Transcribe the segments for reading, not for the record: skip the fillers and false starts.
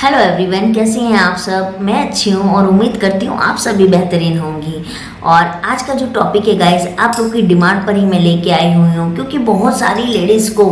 Hello everyone, कैसे हैं आप सब। मैं अच्छी हूँ और उम्मीद करती हूँ आप सभी बेहतरीन होंगी। और आज का जो टॉपिक है गाइस, आप लोग की डिमांड पर ही मैं लेके आई हुई हूँ, क्योंकि बहुत सारी लेडीज़ को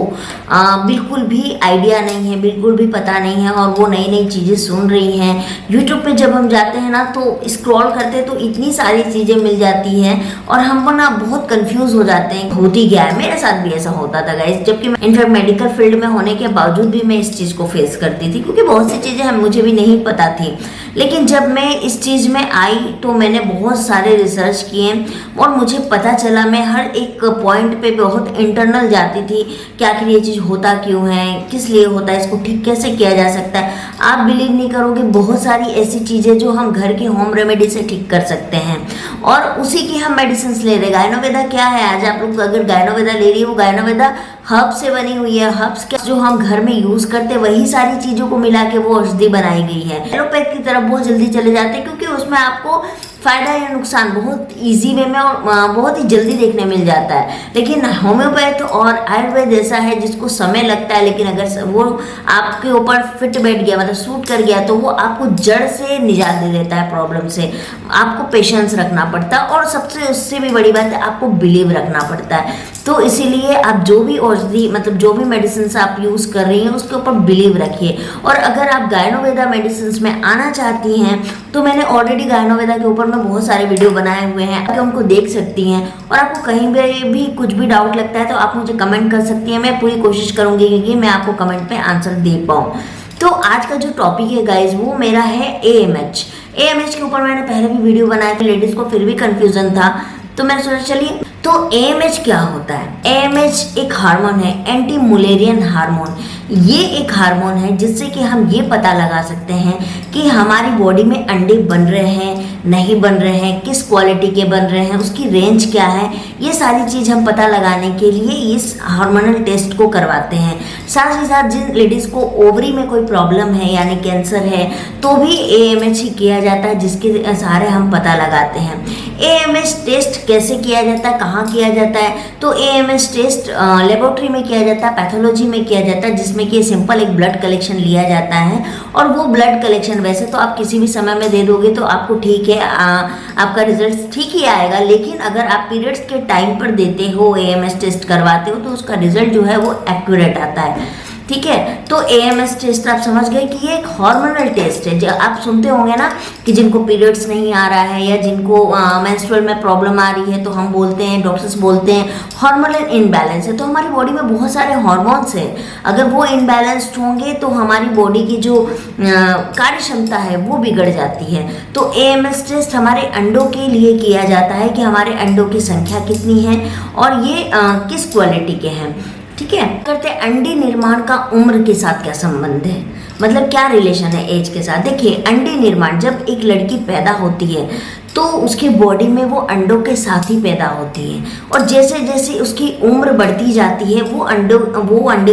बिल्कुल भी आइडिया नहीं है, बिल्कुल भी पता नहीं है और वो नई नई चीज़ें सुन रही हैं। यूट्यूब पे जब हम जाते हैं ना तो स्क्रॉल करते हैं तो इतनी सारी चीज़ें मिल जाती हैं और हम ना बहुत कंफ्यूज हो जाते हैं होती क्या है। मेरे साथ भी ऐसा होता था गाइस, जबकि मैं इनफैक्ट मेडिकल फील्ड में होने के बावजूद भी मैं इस चीज़ को फेस करती थी, क्योंकि बहुत सी चीज़ें मुझे भी नहीं पता थी। लेकिन जब मैं इस चीज़ में आई तो मैंने बहुत सारे रिसर्च किए और मुझे पता चला, मैं हर एक पॉइंट पे बहुत इंटरनल जाती थी कि आखिर ये चीज़ होता क्यों है, किस लिए होता है, इसको ठीक कैसे किया जा सकता है। आप बिलीव नहीं करोगे, बहुत सारी ऐसी चीज़ें जो हम घर के होम रेमेडी से ठीक कर सकते हैं और उसी की हम मेडिसिन ले रहे। गायनोवेदा क्या है, आज आप लोग अगर गायनोवेदा ले रही है, वो गायनोवेदा हर्ब से बनी हुई है। हर्ब्स क्या जो हम घर में यूज करते हैं, वही सारी चीजों को मिला के वो औषधि बनाई गई है। एलोपैथ की तरफ बहुत जल्दी चले जाते हैं, क्योंकि उसमें आपको फायदा या नुकसान बहुत इजी वे में और बहुत ही जल्दी देखने मिल जाता है। लेकिन होम्योपैथ और आयुर्वेद ऐसा है जिसको समय लगता है, लेकिन अगर वो आपके ऊपर फिट बैठ गया, मतलब सूट कर गया, तो वो आपको जड़ से निजात दे देता है प्रॉब्लम से। आपको पेशेंस रखना पड़ता है और सबसे उससे भी बड़ी बात है, आपको बिलीव रखना पड़ता है। तो इसीलिए आप जो भी औषधि, मतलब जो भी मेडिसिन आप यूज कर रही हैं, उसके ऊपर बिलीव रखिए। और अगर आप गायनोवेदा मेडिसिन में आना चाहती हैं तो मैंने ऑलरेडी गायनोवेदा के ऊपर में बहुत सारे वीडियो बनाए हुए हैं, आप उनको देख सकती हैं। और आपको कहीं भी कुछ भी डाउट लगता है तो आप मुझे कमेंट कर सकती हैं, मैं पूरी कोशिश करूंगी कि मैं आपको कमेंट में आंसर दे पाऊँ। तो आज का जो टॉपिक है गाइज, वो मेरा है AMH। AMH के ऊपर मैंने पहले भी वीडियो बनाया था, लेडीज को फिर भी कंफ्यूजन था, तो मैं सोचा चलिए। तो AMH क्या होता है। AMH एक हार्मोन है, एंटी मुलेरियन हार्मोन। ये एक हार्मोन है जिससे कि हम ये पता लगा सकते हैं कि हमारी बॉडी में अंडे बन रहे हैं, नहीं बन रहे हैं, किस क्वालिटी के बन रहे हैं, उसकी रेंज क्या है। ये सारी चीज़ हम पता लगाने के लिए इस हार्मोनल टेस्ट को करवाते हैं। साथ ही साथ जिन लेडीज़ को ओवरी में कोई प्रॉब्लम है, यानी कैंसर है, तो भी AMH ही किया जाता है, जिसके सहारे हम पता लगाते हैं। AMH टेस्ट कैसे किया जाता है, कहाँ किया जाता है, तो AMH टेस्ट लेबोरेटरी में किया जाता है, पैथोलॉजी में किया जाता है, जिसमें कि सिंपल एक ब्लड कलेक्शन लिया जाता है। और वो ब्लड कलेक्शन वैसे तो आप किसी भी समय में दे दोगे तो आपको ठीक है, आपका रिजल्ट ठीक ही आएगा। लेकिन अगर आप पीरियड्स के टाइम पर देते हो, AMH टेस्ट करवाते हो, तो उसका रिजल्ट जो है वो एक्यूरेट आता है। ठीक है, तो AMH टेस्ट आप समझ गए कि ये एक हार्मोनल टेस्ट है। जो आप सुनते होंगे ना कि जिनको पीरियड्स नहीं आ रहा है या जिनको मेंस्ट्रुअल में प्रॉब्लम आ रही है, तो हम बोलते हैं, डॉक्टर्स बोलते हैं हार्मोनल इनबैलेंस है। तो हमारी बॉडी में बहुत सारे हार्मोन्स हैं, अगर वो इनबैलेंस्ड होंगे तो हमारी बॉडी की जो कार्य क्षमता है वो बिगड़ जाती है। तो AMH टेस्ट हमारे अंडों के लिए किया जाता है कि हमारे अंडों की संख्या कितनी है और ये किस क्वालिटी के हैं। ठीक है, करते अंडे निर्माण का उम्र के साथ क्या संबंध है, मतलब क्या रिलेशन है एज के साथ। देखिए, अंडे निर्माण, जब एक लड़की पैदा होती है तो उसकी बॉडी में वो अंडों के साथ ही पैदा होती है, और जैसे जैसे उसकी उम्र बढ़ती जाती है वो अंडों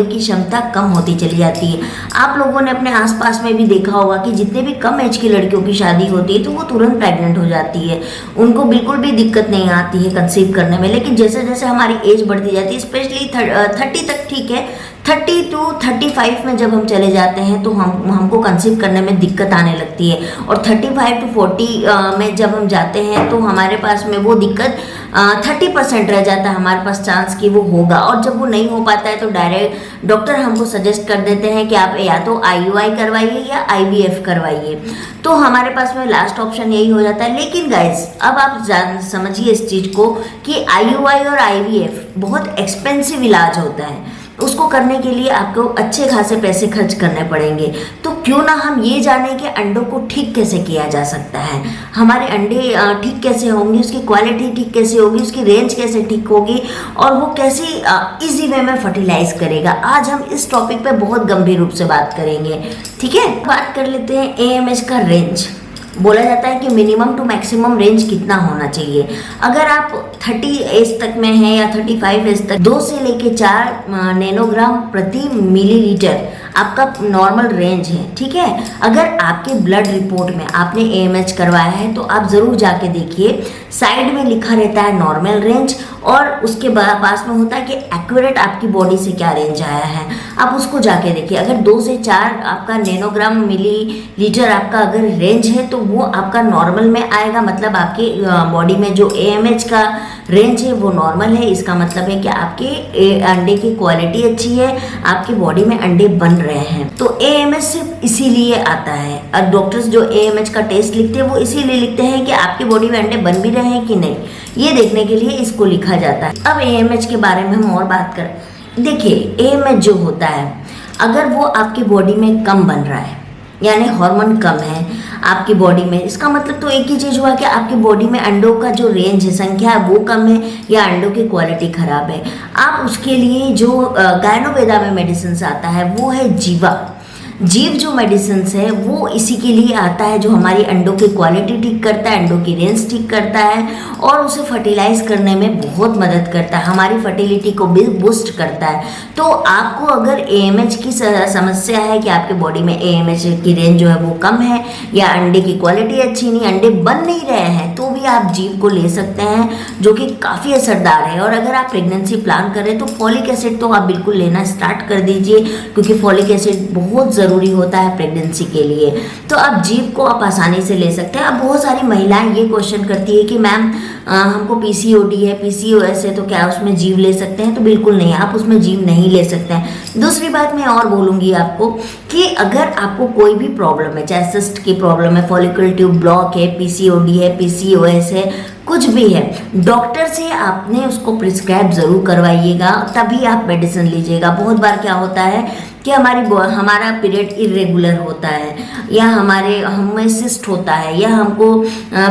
की क्षमता कम होती चली जाती है। आप लोगों ने अपने आसपास में भी देखा होगा कि जितने भी कम एज की लड़कियों की शादी होती है तो वो तुरंत प्रेग्नेंट हो जाती है, उनको बिल्कुल भी दिक्कत नहीं आती है कंसीव करने में। लेकिन जैसे जैसे हमारी एज बढ़ती जाती है, स्पेशली 30 तक ठीक है, 30 to 35 में जब हम चले जाते हैं तो हमको कंसीव करने में दिक्कत आने लगती है। और 35 to 40 में जब हम जाते हैं तो हमारे पास में वो दिक्कत 30% रह जाता है हमारे पास चांस कि वो होगा। और जब वो नहीं हो पाता है तो डायरेक्ट डॉक्टर हमको सजेस्ट कर देते हैं कि आप या तो IUI करवाइए या IVF करवाइए। तो हमारे पास में लास्ट ऑप्शन यही हो जाता है। लेकिन गाइज, अब आप समझिए इस चीज़ को कि IUI और IVF बहुत एक्सपेंसिव इलाज होता है, उसको करने के लिए आपको अच्छे खासे पैसे खर्च करने पड़ेंगे। तो क्यों ना हम ये जाने कि अंडों को ठीक कैसे किया जा सकता है, हमारे अंडे ठीक कैसे होंगे, उसकी क्वालिटी ठीक कैसे होगी, उसकी रेंज कैसे ठीक होगी और वो कैसे इजी वे में फर्टिलाइज करेगा। आज हम इस टॉपिक पे बहुत गंभीर रूप से बात करेंगे। ठीक है, बात कर लेते हैं AMH का रेंज। बोला जाता है कि मिनिमम टू मैक्सिमम रेंज कितना होना चाहिए। अगर आप 30 एज तक में है या 35 एज तक, 2 से लेके 4 नैनोग्राम प्रति मिलीलीटर आपका नॉर्मल रेंज है, ठीक है। अगर आपके ब्लड रिपोर्ट में आपने AMH करवाया है तो आप ज़रूर जाके देखिए, साइड में लिखा रहता है नॉर्मल रेंज और उसके पास में होता है कि एक्यूरेट आपकी बॉडी से क्या रेंज आया है, आप उसको जाके देखिए। अगर 2 से 4 आपका नैनोग्राम मिलीलीटर आपका अगर रेंज है तो वो आपका नॉर्मल में आएगा, मतलब आपके बॉडी में जो AMH का रेंज है वो नॉर्मल है। इसका मतलब है कि आपके अंडे की क्वालिटी अच्छी है, आपकी बॉडी में अंडे बन रहे हैं। तो AMH सिर्फ इसीलिए आता है, और डॉक्टर्स जो AMH का टेस्ट लिखते हैं वो इसीलिए लिखते हैं कि आपकी बॉडी में अंडे बन भी रहे हैं कि नहीं, ये देखने के लिए इसको लिखा जाता है। अब AMH के बारे में हम और बात करें। देखिए, AMH जो होता है, अगर वो आपकी बॉडी में कम बन रहा है, यानी हार्मोन कम है आपकी बॉडी में, इसका मतलब तो एक ही चीज़ हुआ कि आपकी बॉडी में अंडों का जो रेंज है, संख्या है, वो कम है या अंडों की क्वालिटी खराब है। आप उसके लिए जो गायनोवेदा में मेडिसिन आता है वो है जीवा। जीव जो मेडिसिन है वो इसी के लिए आता है, जो हमारी अंडों की क्वालिटी ठीक करता है, अंडों की रेंज ठीक करता है और उसे फर्टिलाइज करने में बहुत मदद करता है, हमारी फर्टिलिटी को भी बूस्ट करता है। तो आपको अगर AMH की समस्या है कि आपके बॉडी में AMH की रेंज जो है वो कम है या अंडे की क्वालिटी अच्छी नहीं, अंडे बन नहीं रहे हैं, तो भी आप जीव को ले सकते हैं, जो कि काफ़ी असरदार है। और अगर आप प्रेगनेंसी प्लान करें तो फॉलिक एसिड तो आप बिल्कुल लेना स्टार्ट कर दीजिए, क्योंकि फॉलिक एसिड बहुत ज़रूरी होता है प्रेगनेंसी के लिए। तो आप जीव को आप आसानी से ले सकते हैं। अब बहुत सारी महिलाएं ये क्वेश्चन करती है कि मैम हमको PCOD है, PCOS है, तो क्या उसमें जीव ले सकते हैं? तो बिल्कुल नहीं, आप उसमें जीव नहीं ले सकते हैं। दूसरी बात मैं और बोलूँगी आपको कि अगर आपको कोई भी प्रॉब्लम है, चाहे सिस्ट की प्रॉब्लम है, फॉलिकल ट्यूब ब्लॉक है, PCOD है, PCOS है, कुछ भी है, डॉक्टर से आपने उसको प्रिस्क्राइब ज़रूर करवाइएगा, तभी आप मेडिसिन लीजिएगा। बहुत बार क्या होता है कि हमारा पीरियड इरेगुलर होता है, या हमें सिस्ट होता है, या हमको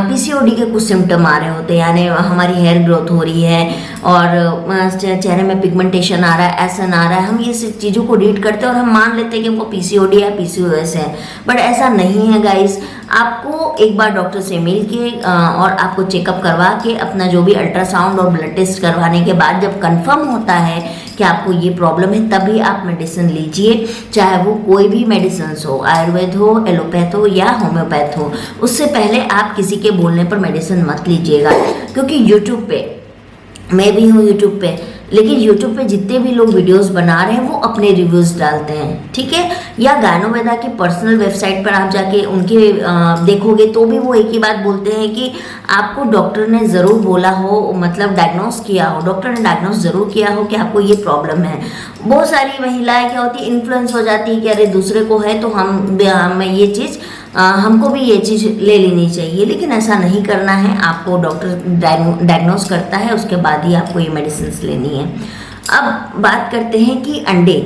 PCOD के कुछ सिम्टम आ रहे होते हैं, यानी हमारी हेयर ग्रोथ हो रही है और चेहरे में पिगमेंटेशन आ रहा है, एसन आ रहा है। हम ये सब चीज़ों को रीड करते हैं और हम मान लेते हैं कि हमको PCOD या PCOS है, बट ऐसा नहीं है गाइस। आपको एक बार डॉक्टर से मिल के और आपको चेकअप करवा के अपना जो भी अल्ट्रासाउंड और ब्लड टेस्ट करवाने के बाद जब कंफर्म होता है कि आपको ये प्रॉब्लम है, तभी आप मेडिसिन लीजिए, चाहे वो कोई भी मेडिसिन हो, आयुर्वेद हो, एलोपैथ हो या होम्योपैथ हो। उससे पहले आप किसी के बोलने पर मेडिसिन मत लीजिएगा, क्योंकि यूट्यूब पे, मैं भी हूँ यूट्यूब पे, लेकिन यूट्यूब पे जितने भी लोग वीडियोस बना रहे हैं वो अपने रिव्यूज़ डालते हैं, ठीक है। या गायनोवेदा की पर्सनल वेबसाइट पर आप जाके उनके देखोगे तो भी वो एक ही बात बोलते हैं कि आपको डॉक्टर ने ज़रूर बोला हो, मतलब डायग्नोस किया हो, डॉक्टर ने डायग्नोस ज़रूर किया हो कि आपको ये प्रॉब्लम है। बहुत सारी महिलाएं क्या होती है, इन्फ्लुएंस हो जाती है कि अरे दूसरे को है तो हम ये चीज़ हमको भी ये चीज़ ले लेनी चाहिए, लेकिन ऐसा नहीं करना है। आपको डॉक्टर डायग्नोस करता है, उसके बाद ही आपको ये मेडिसिन लेनी है। अब बात करते हैं कि अंडे,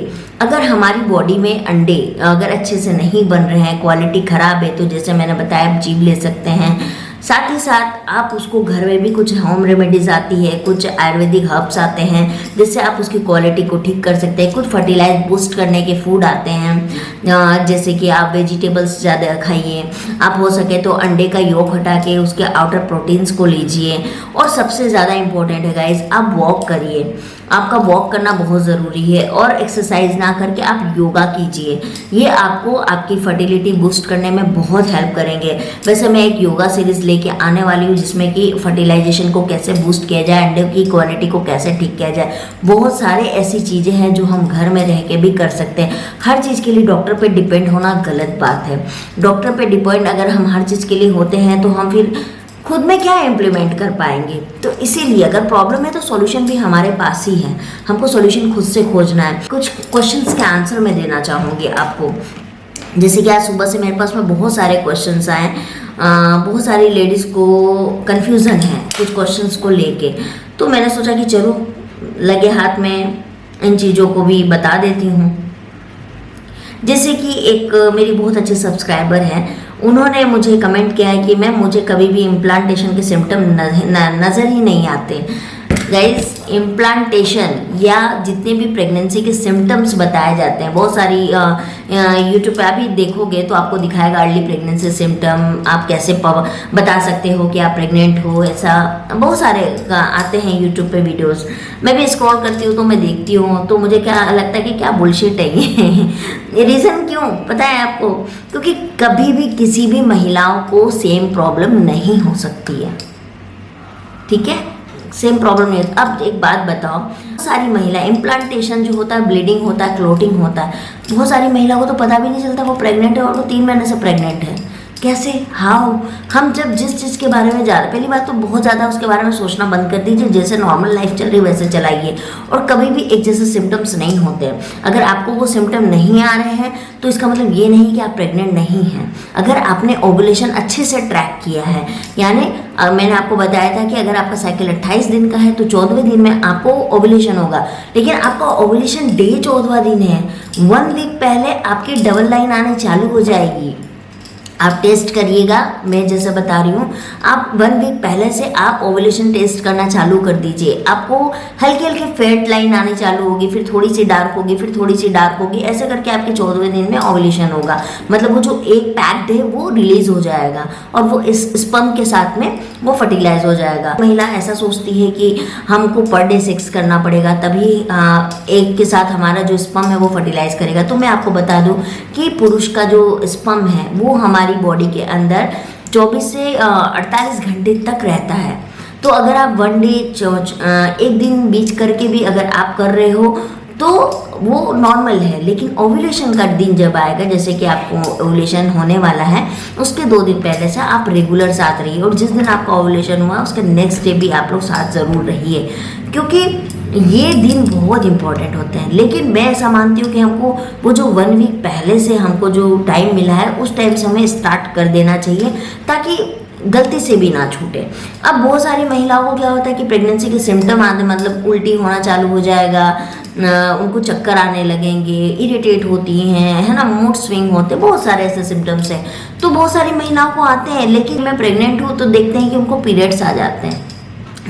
अगर हमारी बॉडी में अंडे अगर अच्छे से नहीं बन रहे हैं, क्वालिटी ख़राब है, तो जैसे मैंने बताया आप जीव ले सकते हैं। साथ ही साथ आप उसको घर में भी कुछ होम रेमेडीज आती है, कुछ आयुर्वेदिक हर्ब्स आते हैं जिससे आप उसकी क्वालिटी को ठीक कर सकते हैं। कुछ फर्टिलाइज बूस्ट करने के फूड आते हैं, जैसे कि आप वेजिटेबल्स ज़्यादा खाइए, आप हो सके तो अंडे का योक हटा के उसके आउटर प्रोटीन्स को लीजिए। और सबसे ज़्यादा इम्पोर्टेंट है गाइज, आप वॉक करिए, आपका वॉक करना बहुत ज़रूरी है। और एक्सरसाइज ना करके आप योगा कीजिए, ये आपको आपकी फर्टिलिटी बूस्ट करने में बहुत हेल्प करेंगे। वैसे मैं एक योगा सीरीज़ लेके आने वाली हूँ जिसमें कि फर्टिलाइजेशन को कैसे बूस्ट किया जाए, अंडे की क्वालिटी को कैसे ठीक किया जाए। बहुत सारे ऐसी चीज़ें हैं जो हम घर में रह के भी कर सकते हैं। हर चीज़ के लिए डॉक्टर पे डिपेंड होना गलत बात है। डॉक्टर पे डिपेंड अगर हम हर चीज़ के लिए होते हैं तो हम फिर खुद में क्या इम्प्लीमेंट कर पाएंगे। तो इसीलिए अगर प्रॉब्लम है तो सॉल्यूशन भी हमारे पास ही है, हमको सॉल्यूशन खुद से खोजना है। कुछ क्वेश्चंस के आंसर मैं देना चाहूँगी आपको। जैसे कि आज सुबह से मेरे पास में बहुत सारे क्वेश्चंस आए, बहुत सारी लेडीज़ को कन्फ्यूज़न है कुछ क्वेश्चंस को लेके, तो मैंने सोचा कि चलो लगे हाथ में इन चीज़ों को भी बता देती हूँ। जैसे कि एक मेरी बहुत अच्छे सब्सक्राइबर हैं, उन्होंने मुझे कमेंट किया है कि मैम मुझे कभी भी इम्प्लांटेशन के सिम्टम नज़र ही नहीं आते। गाइस इम्प्लांटेशन या जितने भी प्रेगनेंसी के सिम्टम्स बताए जाते हैं, बहुत सारी यूट्यूब पे आप भी देखोगे तो आपको दिखाएगा अर्ली प्रेगनेंसी सिम्टम, आप कैसे बता सकते हो कि आप प्रेग्नेंट हो, ऐसा बहुत सारे आते हैं यूट्यूब पे वीडियोस। मैं भी स्क्रॉल करती हूँ तो मैं देखती हूँ, तो मुझे क्या लगता है कि क्या बुलशिट है ये रीज़न क्यों पता है आपको? क्योंकि कभी भी किसी भी महिलाओं को सेम प्रॉब्लम नहीं हो सकती है, ठीक है, सेम प्रॉब्लम नहीं होता। अब एक बात बताओ, सारी महिला इम्प्लांटेशन जो होता है, ब्लीडिंग होता है, क्लोटिंग होता है, बहुत सारी महिला को तो पता भी नहीं चलता वो प्रेग्नेंट है और वो 3 महीने से प्रेग्नेंट है। कैसे? हाउ? हम जब जिस चीज़ के बारे में जा रहे, पहली बात तो बहुत ज़्यादा उसके बारे में सोचना बंद कर दीजिए, जैसे नॉर्मल लाइफ चल रही है वैसे चलाइए, और कभी भी एक जैसे सिम्टम्स नहीं होते हैं। अगर आपको वो सिम्टम नहीं आ रहे हैं तो इसका मतलब ये नहीं कि आप प्रेग्नेंट नहीं हैं। अगर आपने ओवुलेशन अच्छे से ट्रैक किया है, यानी मैंने आपको बताया था कि अगर आपका साइकिल 28 दिन का है तो 14वें दिन में आपको ओवुलेशन होगा, लेकिन आपका ओवुलेशन डे 14वां दिन है, 1 वीक पहले आपकी डबल लाइन आने चालू हो जाएगी। आप टेस्ट करिएगा, मैं जैसे बता रही हूँ, आप 1 वीक पहले से आप ओवुलेशन टेस्ट करना चालू कर दीजिए। आपको हल्की हल्की फेट लाइन आनी चालू होगी, फिर थोड़ी सी डार्क होगी, फिर थोड़ी सी डार्क होगी, ऐसे करके आपके 14वें दिन में ओवुलेशन होगा। मतलब वो जो एक पैक्ड है वो रिलीज हो जाएगा और वो इस स्पर्म के साथ में वो फर्टिलाइज हो जाएगा। महिला ऐसा सोचती है कि हमको पर डे सेक्स करना पड़ेगा तभी एक के साथ हमारा जो स्पर्म है वो फर्टिलाइज करेगा। तो मैं आपको बता दूं कि पुरुष का जो स्पर्म है वो हमारी बॉडी के अंदर 24 से 48 घंटे तक रहता है। तो अगर आप 1 डे एक दिन बीच करके भी अगर आप कर रहे हो तो वो नॉर्मल है, लेकिन ओव्यूलेशन का दिन जब आएगा, जैसे कि आपको ओव्यूलेशन होने वाला है उसके 2 दिन पहले से आप रेगुलर साथ रहिए, और जिस दिन आपका ओव्यूलेशन हुआ उसके नेक्स्ट डे भी आप लोग साथ ज़रूर रहिए, क्योंकि ये दिन बहुत इंपॉर्टेंट होते हैं। लेकिन मैं ऐसा मानती हूँ कि हमको वो जो 1 वीक पहले से हमको जो टाइम मिला है उस टाइम से हमें स्टार्ट कर देना चाहिए ताकि गलती से भी ना छूटे। अब बहुत सारी महिलाओं को क्या होता है कि प्रेगनेंसी के सिम्टम आते, मतलब उल्टी होना चालू हो जाएगा, उनको चक्कर आने लगेंगे, इरिटेट होती हैं, है ना, मूड स्विंग होते, बहुत सारे ऐसे सिम्टम्स हैं। तो बहुत सारी महिलाओं को आते हैं, लेकिन मैं प्रेग्नेंट हूँ तो देखते हैं कि उनको पीरियड्स आ जाते हैं,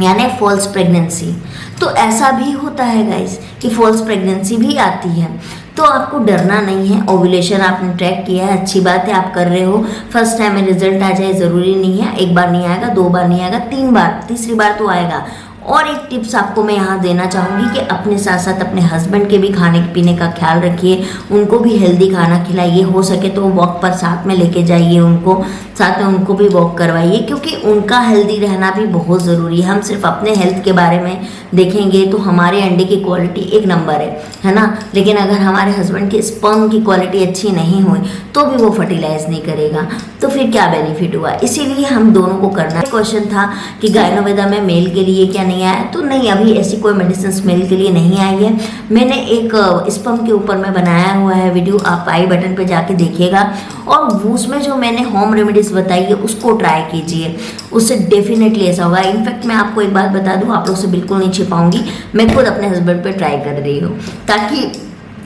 यानी फॉल्स प्रेगनेंसी। तो ऐसा भी होता है गाइस कि फॉल्स प्रेगनेंसी भी आती है, तो आपको डरना नहीं है। ओव्यूलेशन आपने ट्रैक किया है, अच्छी बात है, आप कर रहे हो, फर्स्ट टाइम में रिजल्ट आ जाए ज़रूरी नहीं है, 1 बार नहीं आएगा, 2 बार नहीं आएगा, 3 बार, तीसरी बार तो आएगा। और एक टिप्स आपको मैं यहाँ देना चाहूँगी कि अपने साथ साथ अपने हस्बैंड के भी खाने पीने का ख्याल रखिए, उनको भी हेल्दी खाना खिलाइए, हो सके तो वॉक पर साथ में लेके जाइए, उनको साथ में उनको भी वॉक करवाइए, क्योंकि उनका हेल्दी रहना भी बहुत ज़रूरी है। हम सिर्फ अपने हेल्थ के बारे में देखेंगे तो हमारे अंडे की क्वालिटी 1 नंबर है ना, लेकिन अगर हमारे हस्बैंड के स्पर्म की क्वालिटी अच्छी नहीं हुई तो भी वो फर्टिलाइज नहीं करेगा, तो फिर क्या बेनिफिट हुआ। इसीलिए हम दोनों को करना है। क्वेश्चन था कि गायनोवेदा में मेल के लिए क्या नहीं आया, तो नहीं, अभी ऐसी कोई मेडिसिन मेल के लिए नहीं आई है। मैंने एक स्पर्म के ऊपर में बनाया हुआ है वीडियो, आप आई बटन पे जाके देखिएगा, और उसमें जो मैंने होम रेमेडीज बताई है उसको ट्राई कीजिए, उससे डेफिनेटली ऐसा होगा। इनफैक्ट मैं आपको एक बात बता दूं, आप लोग से बिल्कुल नहीं छिपाऊंगी, मैं खुद अपने हस्बैंड पे ट्राई कर रही हूँ, ताकि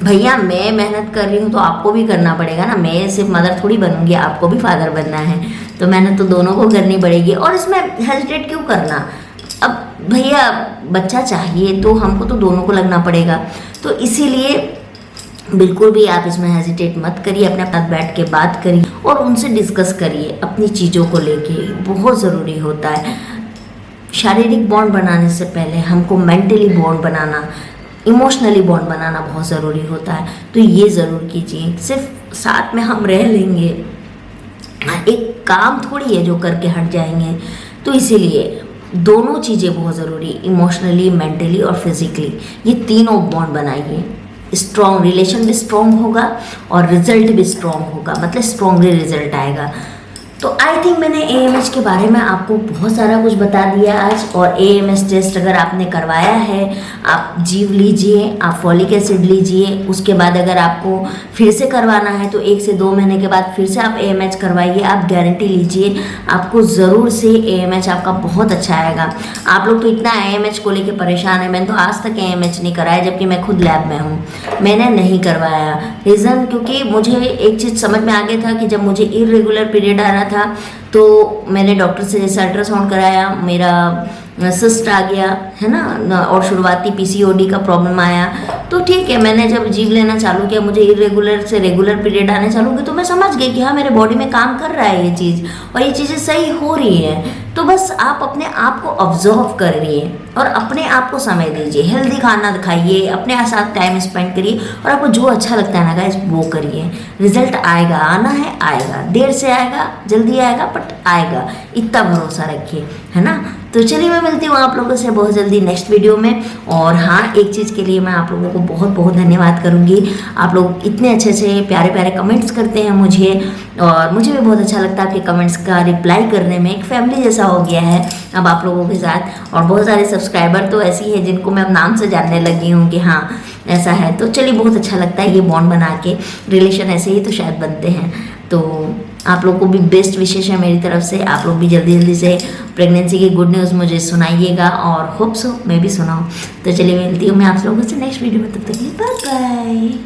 भैया मैं मेहनत कर रही हूँ तो आपको भी करना पड़ेगा ना, मैं सिर्फ मदर थोड़ी बनूंगी, आपको भी फादर बनना है, तो मेहनत तो दोनों को करनी पड़ेगी। और इसमें हेजिटेट क्यों करना, अब भैया बच्चा चाहिए तो हमको तो दोनों को लगना पड़ेगा, तो इसीलिए बिल्कुल भी आप इसमें हेजिटेट मत करिए, अपने साथ बैठ के बात करिए और उनसे डिस्कस करिए अपनी चीज़ों को लेके, बहुत ज़रूरी होता है। शारीरिक बॉन्ड बनाने से पहले हमको मेंटली बॉन्ड बनाना, इमोशनली बॉन्ड बनाना बहुत ज़रूरी होता है, तो ये ज़रूर कीजिए। सिर्फ साथ में हम रह लेंगे, एक काम थोड़ी है जो करके हट जाएंगे, तो इसीलिए दोनों चीज़ें बहुत ज़रूरी, इमोशनली, मेंटली और फिजिकली, ये तीनों बॉन्ड बनाइए। स्ट्रॉन्ग रिलेशन भी स्ट्रॉन्ग होगा और रिजल्ट भी स्ट्रॉन्ग होगा, मतलब स्ट्रॉन्गली रिजल्ट आएगा। तो आई थिंक मैंने AMH के बारे में आपको बहुत सारा कुछ बता दिया आज। और AMH टेस्ट अगर आपने करवाया है, आप जीव लीजिए, आप फॉलिक एसिड लीजिए, उसके बाद अगर आपको फिर से करवाना है तो 1 से 2 महीने के बाद फिर से आप AMH करवाइए, आप गारंटी लीजिए, आपको ज़रूर से AMH आपका बहुत अच्छा आएगा। आप लोग तो इतना AMH को लेके परेशान है, मैंने तो आज तक AMH नहीं कराया, जबकि मैं खुद लैब में हूँ, मैंने नहीं करवाया। रीज़न क्योंकि मुझे एक चीज़ समझ में आ गया था कि जब मुझे इरेगुलर पीरियड आ रहा था तो मैंने डॉक्टर से जैसे अल्ट्रासाउंड कराया, मेरा सिस्ट आ गया है ना, और शुरुआती पीसीओडी का प्रॉब्लम आया। तो ठीक है, मैंने जब जीव लेना चालू किया, मुझे इरेगुलर से रेगुलर पीरियड आने चालू हुए, तो मैं समझ गई कि हाँ मेरे बॉडी में काम कर रहा है ये चीज़, और ये चीज़ें सही हो रही है। तो बस आप अपने आप को ऑब्जर्व करिए और अपने आप को समय दीजिए, हेल्दी खाना खाइए, अपने साथ टाइम स्पेंड करिए, और आपको जो अच्छा लगता है ना गाइस वो करिए। रिजल्ट आएगा, आना है आएगा, देर से आएगा जल्दी आएगा बट आएगा, इतना भरोसा रखिए, है ना। तो चलिए मैं मिलती हूँ आप लोगों से बहुत जल्दी नेक्स्ट वीडियो में। और हाँ, एक चीज़ के लिए मैं आप लोगों को बहुत बहुत धन्यवाद करूँगी। आप लोग इतने अच्छे अच्छे प्यारे प्यारे कमेंट्स करते हैं मुझे, और मुझे भी बहुत अच्छा लगता है आपके कमेंट्स का रिप्लाई करने में। एक फैमिली जैसा हो गया है अब आप लोगों के साथ, और बहुत सारे सब्सक्राइबर तो ऐसी हैं जिनको मैं अब नाम से जानने लगी हूँ कि हाँ ऐसा है। तो चलिए बहुत अच्छा लगता है ये बॉन्ड बना के, रिलेशन ऐसे ही तो शायद बनते हैं। तो आप लोग को भी बेस्ट विशेष है मेरी तरफ से। आप लोग भी जल्दी जल्दी से प्रेगनेंसी की गुड न्यूज़ मुझे सुनाइएगा, और होप सो मैं भी सुनाऊँ। तो चलिए मिलती हूँ मैं आप लोगों से नेक्स्ट वीडियो में, तब तक के लिए बाय बाय।